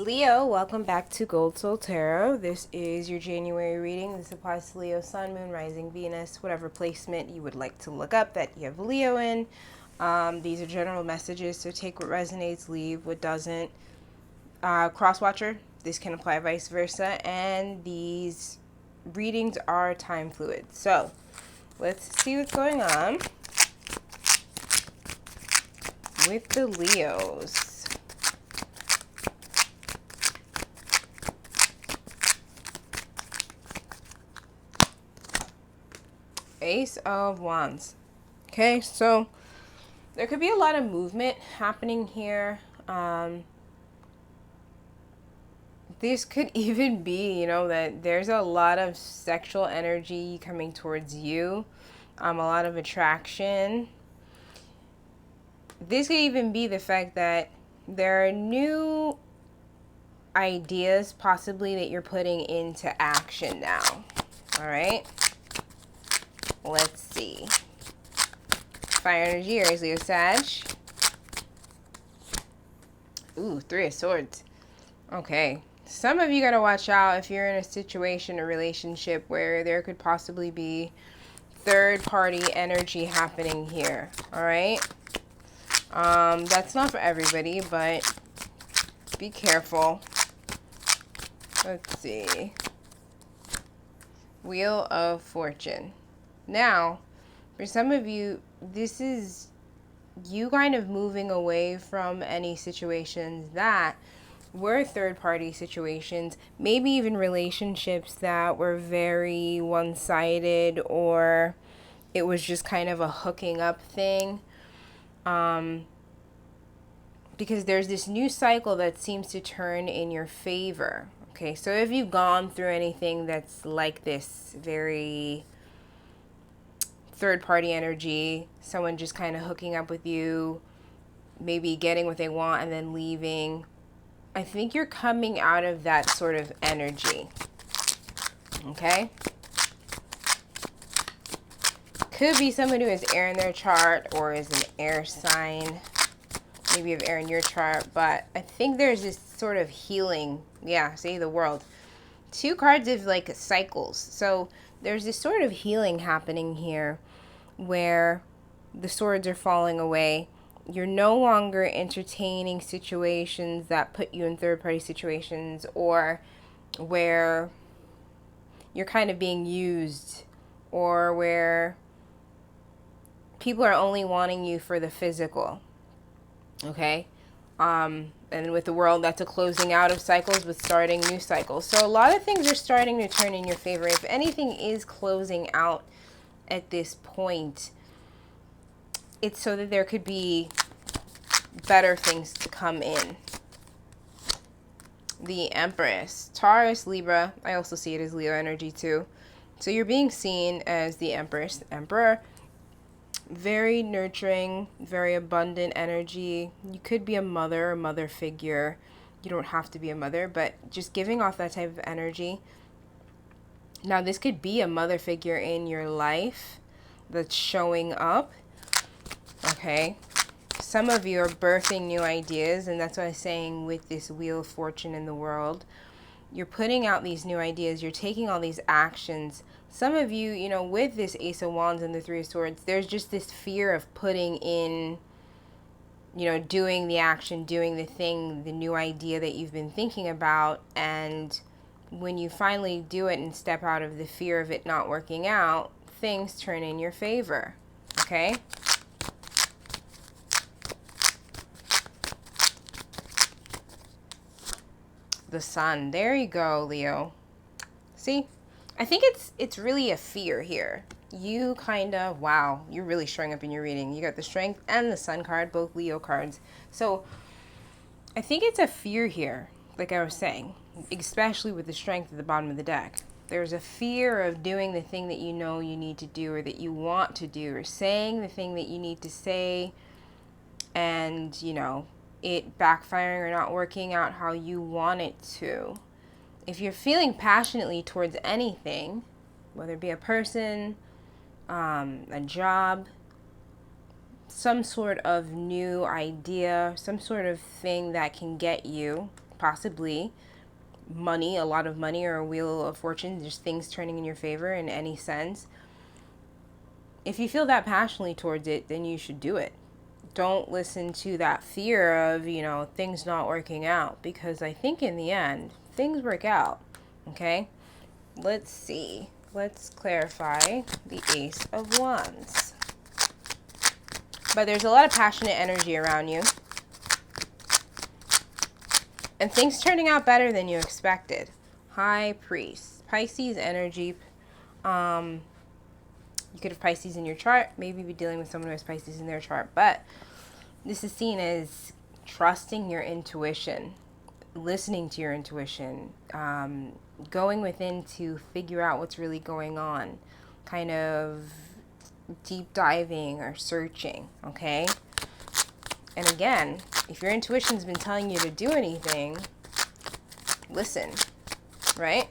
Leo, welcome back to Gold Soul Tarot. This is your January reading. This applies to Leo, Sun, Moon, Rising, Venus, whatever placement you would like to look up that you have Leo in. These are general messages, so take what resonates, leave what doesn't. Crosswatcher, this can apply vice versa, and these readings are time fluid. So let's see what's going on with the Leos. Ace of Wands. Okay, so there could be a lot of movement happening here. This could even be, that there's a lot of sexual energy coming towards you, a lot of attraction. This could even be the fact that there are new ideas possibly that you're putting into action now. All right. Let's see. Fire energy, Aries, Leo, Sag. Ooh, Three of Swords. Okay. Some of you got to watch out if you're in a situation or relationship where there could possibly be third-party energy happening here. All right? That's not for everybody, but be careful. Let's see. Wheel of Fortune. Now, for some of you, this is you kind of moving away from any situations that were third-party situations, maybe even relationships that were very one-sided, or it was just kind of a hooking up thing. Because there's this new cycle that seems to turn in your favor. Okay, so if you've gone through anything that's like this, very third-party energy, someone just kind of hooking up with you, maybe getting what they want and then leaving, I think you're coming out of that sort of energy. Okay? Could be someone who has air in their chart or is an air sign. Maybe you have air in your chart, but I think there's this sort of healing. Yeah, say the World. Two cards of like cycles. So there's this sort of healing happening here where the swords are falling away. You're no longer entertaining situations that put you in third-party situations, or where you're kind of being used, or where people are only wanting you for the physical. Okay? And with the World, that's a closing out of cycles with starting new cycles. So a lot of things are starting to turn in your favor. If anything is closing out at this point, it's so that there could be better things to come in. The Empress. Taurus, Libra. I also see it as Leo energy too. So you're being seen as the Empress, the Emperor. Very nurturing, very abundant energy. You could be a mother or mother figure. You don't have to be a mother, but just giving off that type of energy. Now, this could be a mother figure in your life that's showing up. Okay. Some of you are birthing new ideas, and that's what I was saying with this Wheel of Fortune in the World. You're putting out these new ideas. You're taking all these actions. Some of you, with this Ace of Wands and the Three of Swords, there's just this fear of putting in, doing the action, doing the thing, the new idea that you've been thinking about. And when you finally do it and step out of the fear of it not working out, things turn in your favor. Okay? The Sun. There you go, Leo. See? I think it's really a fear here. You kind of, wow, you're really showing up in your reading. You got the Strength and the Sun card, both Leo cards. So I think it's a fear here, like I was saying, especially with the Strength at the bottom of the deck. There's a fear of doing the thing that you know you need to do, or that you want to do, or saying the thing that you need to say, and, it backfiring or not working out how you want it to. If you're feeling passionately towards anything, whether it be a person, a job, some sort of new idea, some sort of thing that can get you, possibly money, a lot of money, or a wheel of fortune, just things turning in your favor in any sense. If you feel that passionately towards it, then you should do it. Don't listen to that fear of, things not working out, because I think in the end, things work out. Okay? Let's see. Let's clarify the Ace of Wands. But there's a lot of passionate energy around you. And things turning out better than you expected. High Priest. Pisces energy. You could have Pisces in your chart. Maybe be dealing with someone who has Pisces in their chart. But this is seen as trusting your intuition. Listening to your intuition. Going within to figure out what's really going on. Kind of deep diving or searching. Okay? And again, if your intuition's been telling you to do anything, listen, right?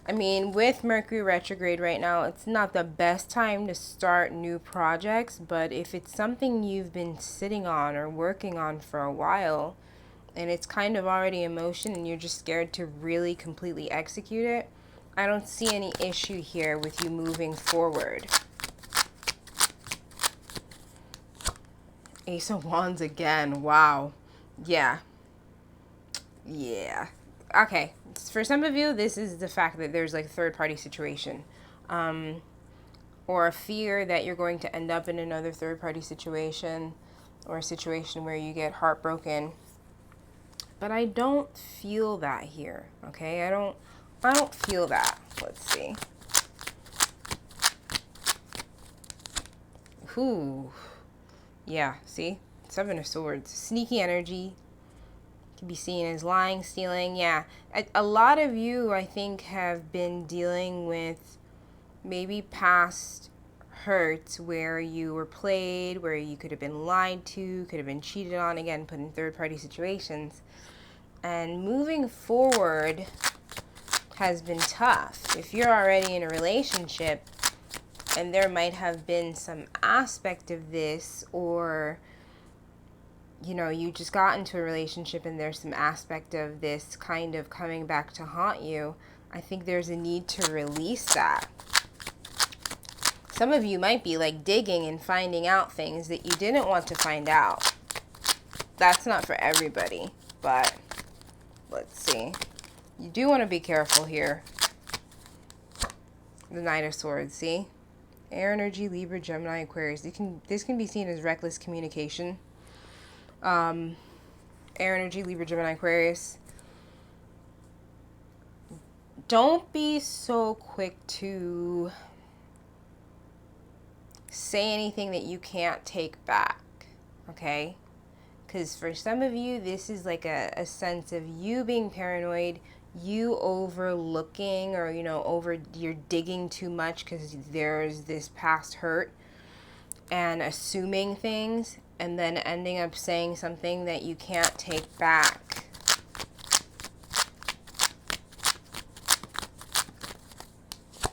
I mean, with Mercury retrograde right now, it's not the best time to start new projects, but if it's something you've been sitting on or working on for a while, and it's kind of already in motion and you're just scared to really completely execute it, I don't see any issue here with you moving forward. Ace of Wands again. Wow. Yeah. Okay. For some of you, this is the fact that there's like a third-party situation. Or a fear that you're going to end up in another third-party situation. Or a situation where you get heartbroken. But I don't feel that here. Okay? I don't feel that. Let's see. Ooh. Yeah, see? Seven of Swords. Sneaky energy. Can be seen as lying, stealing. Yeah. A lot of you, I think, have been dealing with maybe past hurts where you were played, where you could have been lied to, could have been cheated on, again, put in third-party situations. And moving forward has been tough. If you're already in a relationship, and there might have been some aspect of this, or, you just got into a relationship and there's some aspect of this kind of coming back to haunt you, I think there's a need to release that. Some of you might be like digging and finding out things that you didn't want to find out. That's not for everybody, but let's see. You do want to be careful here. The Knight of Swords, see? Air energy, Libra, Gemini, Aquarius. This can be seen as reckless communication. Air energy, Libra, Gemini, Aquarius. Don't be so quick to say anything that you can't take back, okay? Because for some of you, this is like a sense of you being paranoid, you overlooking, or you're digging too much because there's this past hurt, and assuming things, and then ending up saying something that you can't take back.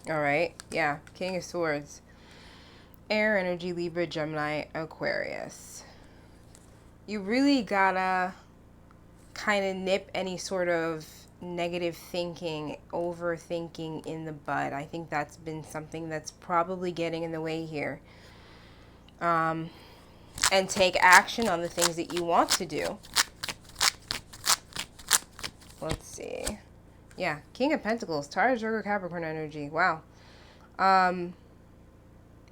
All right, yeah, King of Swords. Air energy, Libra, Gemini, Aquarius. You really gotta kind of nip any sort of negative thinking, overthinking in the bud. I think that's been something that's probably getting in the way here. And take action on the things that you want to do. Let's see. Yeah, King of Pentacles, Taurus, Virgo, Capricorn energy. Wow.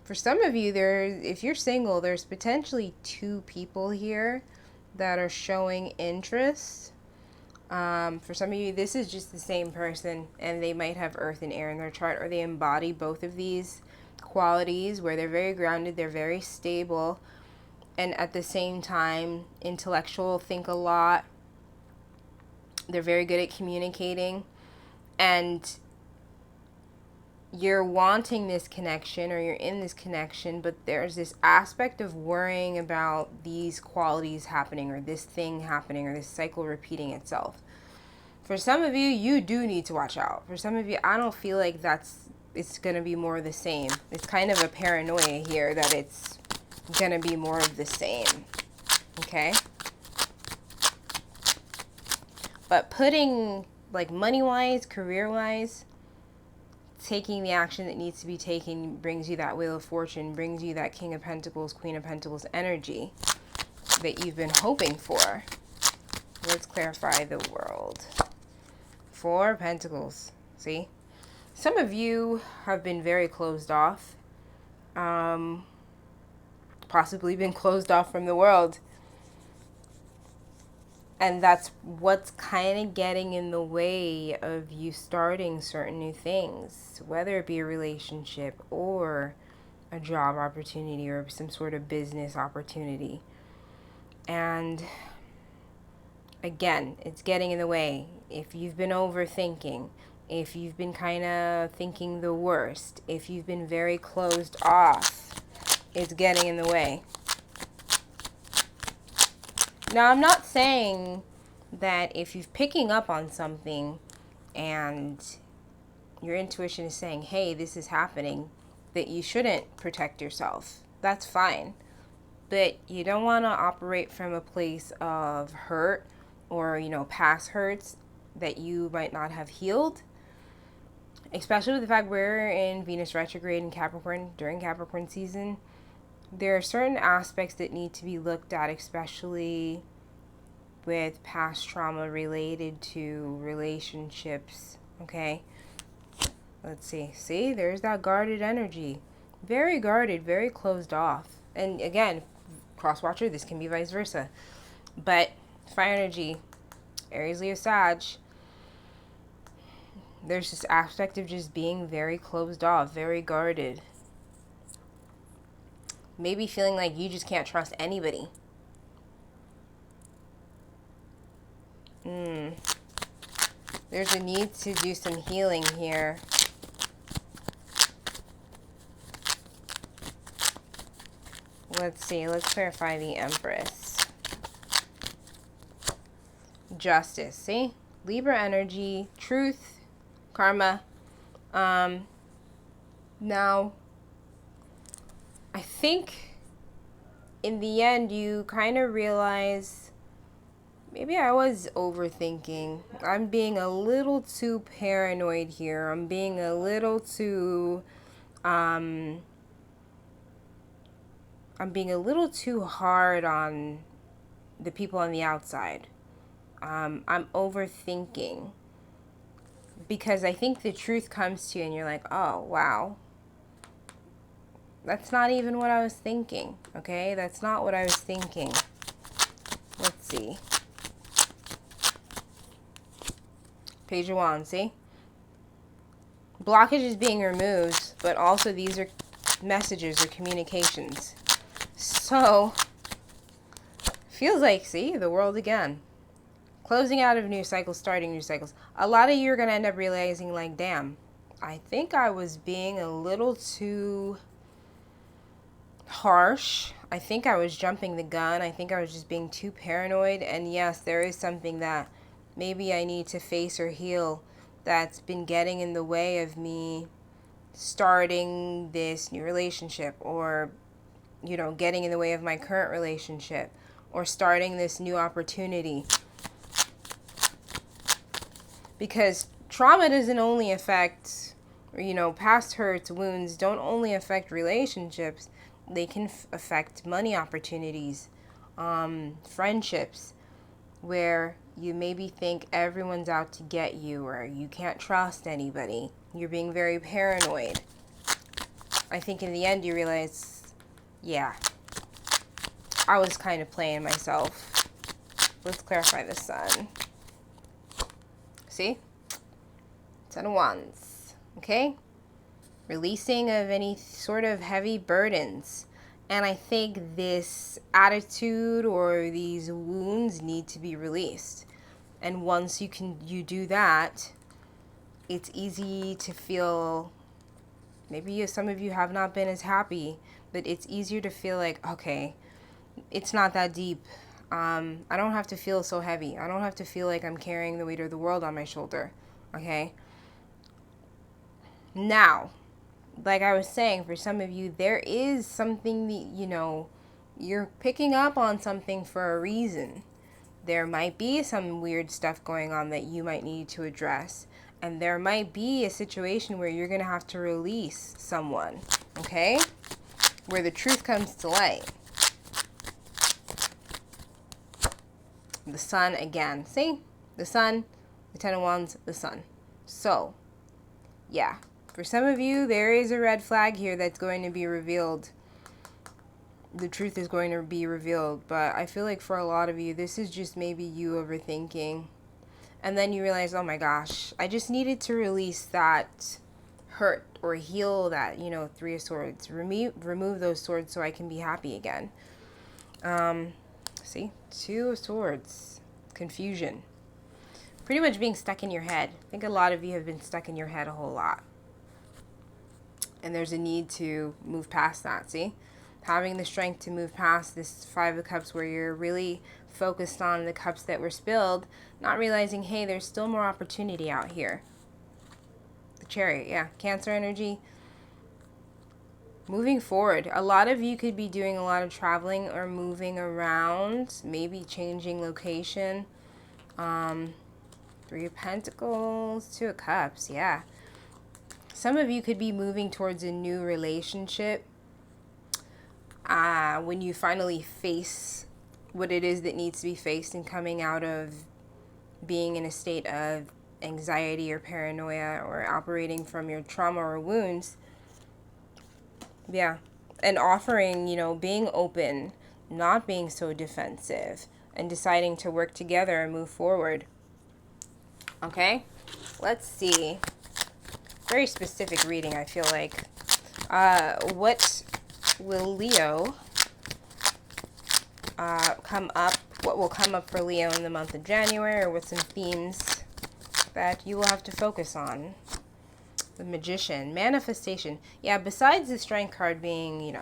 For some of you, if you're single, there's potentially two people here that are showing interest. For some of you, this is just the same person, and they might have earth and air in their chart, or they embody both of these qualities where they're very grounded, they're very stable, and at the same time, intellectual, think a lot. They're very good at communicating, and you're wanting this connection, or you're in this connection, but there's this aspect of worrying about these qualities happening, or this thing happening, or this cycle repeating itself. For some of you, you do need to watch out. For some of you, I don't feel like it's going to be more of the same. It's kind of a paranoia here that it's going to be more of the same. Okay? But putting, like, money-wise, career-wise, taking the action that needs to be taken brings you that Wheel of Fortune, brings you that King of Pentacles, Queen of Pentacles energy that you've been hoping for. Let's clarify the world. 4 Pentacles. See? Some of you have been very closed off. Possibly been closed off from the world. And that's what's kind of getting in the way of you starting certain new things, whether it be a relationship or a job opportunity or some sort of business opportunity. And again, it's getting in the way. If you've been overthinking, if you've been kind of thinking the worst, if you've been very closed off, it's getting in the way. Now, I'm not saying that if you're picking up on something and your intuition is saying, hey, this is happening, that you shouldn't protect yourself. That's fine. But you don't want to operate from a place of hurt or, past hurts that you might not have healed. Especially with the fact we're in Venus retrograde in Capricorn during Capricorn season. There are certain aspects that need to be looked at, especially with past trauma related to relationships. Okay? Let's see. See, there's that guarded energy. Very guarded, very closed off. And again, cross-watcher, this can be vice versa. But fire energy, Aries, Leo, Sag, there's this aspect of just being very closed off, very guarded. Maybe feeling like you just can't trust anybody. There's a need to do some healing here. Let's see. Let's clarify the Empress. Justice. See? Libra energy, truth, karma. Now, I think in the end you kind of realize maybe I was overthinking. I'm being a little too paranoid here. I'm being a little too I'm being a little too hard on the people on the outside. I'm overthinking because I think the truth comes to you and you're like, oh, wow. That's not even what I was thinking, okay? That's not what I was thinking. Let's see. Page of Wands, see? Blockage is being removed, but also these are messages or communications. So, feels like, see, the world again. Closing out of new cycles, starting new cycles. A lot of you are going to end up realizing, like, damn, I think I was being a little too harsh. I think I was jumping the gun. I think I was just being too paranoid. And yes, there is something that maybe I need to face or heal that's been getting in the way of me starting this new relationship, or getting in the way of my current relationship, or starting this new opportunity. Because trauma doesn't only affect, past hurts, wounds don't only affect relationships. They can affect money opportunities, friendships, where you maybe think everyone's out to get you, or you can't trust anybody. You're being very paranoid. I think in the end you realize, yeah, I was kind of playing myself. Let's clarify the Sun. See? Ten of Wands. Okay? Releasing of any sort of heavy burdens. And I think this attitude or these wounds need to be released. And once you do that, it's easy to feel, maybe some of you have not been as happy, but it's easier to feel like, okay, it's not that deep. I don't have to feel so heavy. I don't have to feel like I'm carrying the weight of the world on my shoulder. Okay? Now, like I was saying, for some of you, there is something that, you're picking up on something for a reason. There might be some weird stuff going on that you might need to address. And there might be a situation where you're going to have to release someone, okay? Where the truth comes to light. The sun again. See? The sun, the Ten of Wands, the sun. So, yeah. For some of you, there is a red flag here that's going to be revealed. The truth is going to be revealed. But I feel like for a lot of you, this is just maybe you overthinking. And then you realize, oh my gosh, I just needed to release that hurt or heal that, Three of Swords. Remove those swords so I can be happy again. See? Two of Swords. Confusion. Pretty much being stuck in your head. I think a lot of you have been stuck in your head a whole lot. And there's a need to move past that, see? Having the strength to move past this Five of Cups where you're really focused on the cups that were spilled, not realizing, hey, there's still more opportunity out here. The Chariot, yeah. Cancer energy. Moving forward. A lot of you could be doing a lot of traveling or moving around, maybe changing location. Three of Pentacles, Two of Cups, yeah. Some of you could be moving towards a new relationship when you finally face what it is that needs to be faced and coming out of being in a state of anxiety or paranoia or operating from your trauma or wounds. Yeah. And offering, being open, not being so defensive, and deciding to work together and move forward. Okay? Let's see. Very specific reading, I feel like. What will Leo come up? What will come up for Leo in the month of January, or with some themes that you will have to focus on? The Magician. Manifestation. Yeah, besides the Strength card being,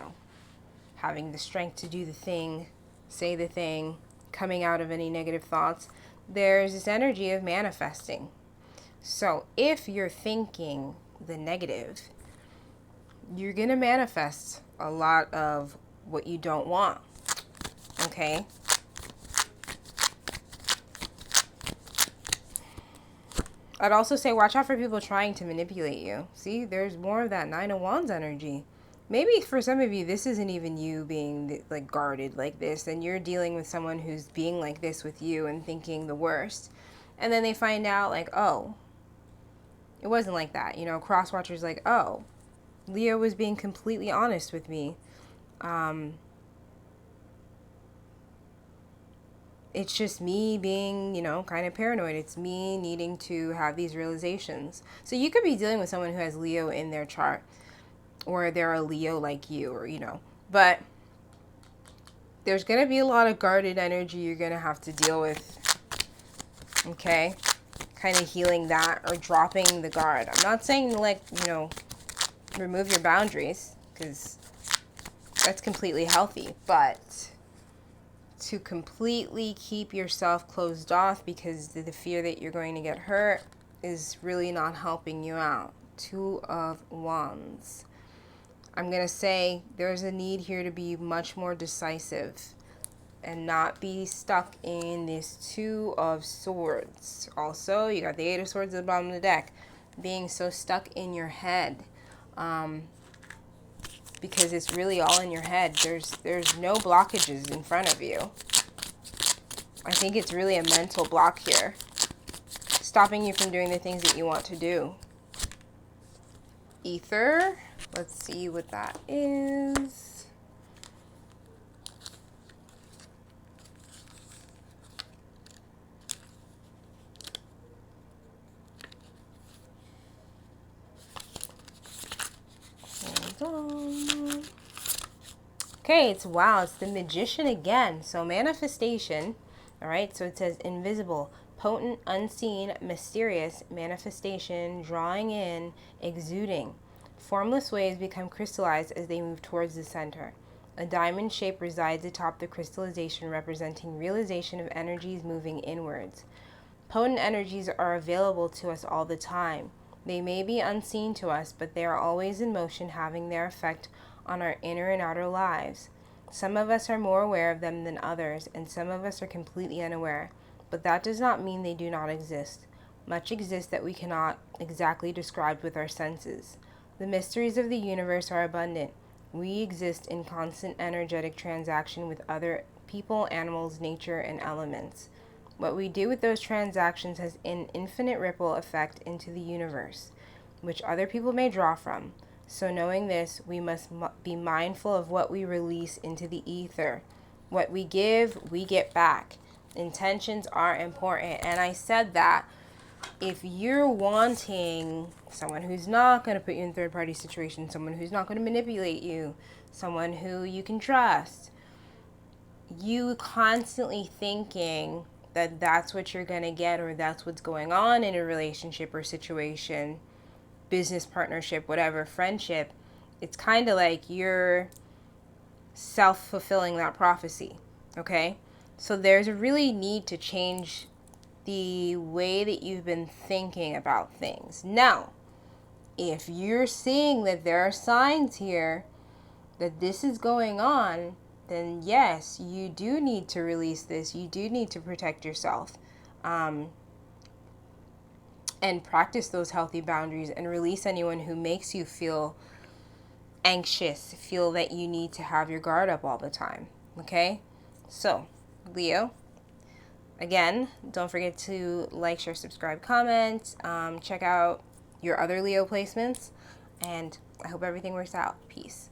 having the strength to do the thing, say the thing, coming out of any negative thoughts, there's this energy of manifesting. So if you're thinking the negative, you're going to manifest a lot of what you don't want. Okay? I'd also say watch out for people trying to manipulate you. See, there's more of that Nine of Wands energy. Maybe for some of you, this isn't even you being like guarded like this, and you're dealing with someone who's being like this with you and thinking the worst. And then they find out like, oh, it wasn't like that. Cross watchers like, oh, Leo was being completely honest with me. It's just me being, kind of paranoid. It's me needing to have these realizations. So you could be dealing with someone who has Leo in their chart, or they're a Leo like you, or, but there's going to be a lot of guarded energy you're going to have to deal with. Okay? Kind of healing that or dropping the guard. I'm not saying remove your boundaries, because that's completely healthy, but to completely keep yourself closed off because the fear that you're going to get hurt is really not helping you out. Two of Wands. I'm going to say there's a need here to be much more decisive and not be stuck in this Two of Swords. Also, you got the Eight of Swords at the bottom of the deck. Being so stuck in your head. Because it's really all in your head. There's no blockages in front of you. I think it's really a mental block here, stopping you from doing the things that you want to do. Ether. Let's see what that is. Okay, it's the Magician again. So manifestation, all right, so it says invisible, potent, unseen, mysterious, manifestation, drawing in, exuding. Formless waves become crystallized as they move towards the center. A diamond shape resides atop the crystallization, representing realization of energies moving inwards. Potent energies are available to us all the time. They may be unseen to us, but they are always in motion, having their effect on our inner and outer lives. Some of us are more aware of them than others, and some of us are completely unaware. But that does not mean they do not exist. Much exists that we cannot exactly describe with our senses. The mysteries of the universe are abundant. We exist in constant energetic transaction with other people, animals, nature, and elements. What we do with those transactions has an infinite ripple effect into the universe, which other people may draw from. So, knowing this, we must be mindful of what we release into the ether. What we give, we get back. Intentions are important. And I said that if you're wanting someone who's not going to put you in third party situations, someone who's not going to manipulate you, someone who you can trust, you constantly thinking that that's what you're going to get or that's what's going on in a relationship or situation, business partnership, whatever, friendship, it's kind of like you're self-fulfilling that prophecy, okay? So there's a really need to change the way that you've been thinking about things. Now, if you're seeing that there are signs here that this is going on, then yes, you do need to release this. You do need to protect yourself. And practice those healthy boundaries and release anyone who makes you feel anxious, feel that you need to have your guard up all the time. Okay? So, Leo, again, don't forget to like, share, subscribe, comment. Check out your other Leo placements. And I hope everything works out. Peace.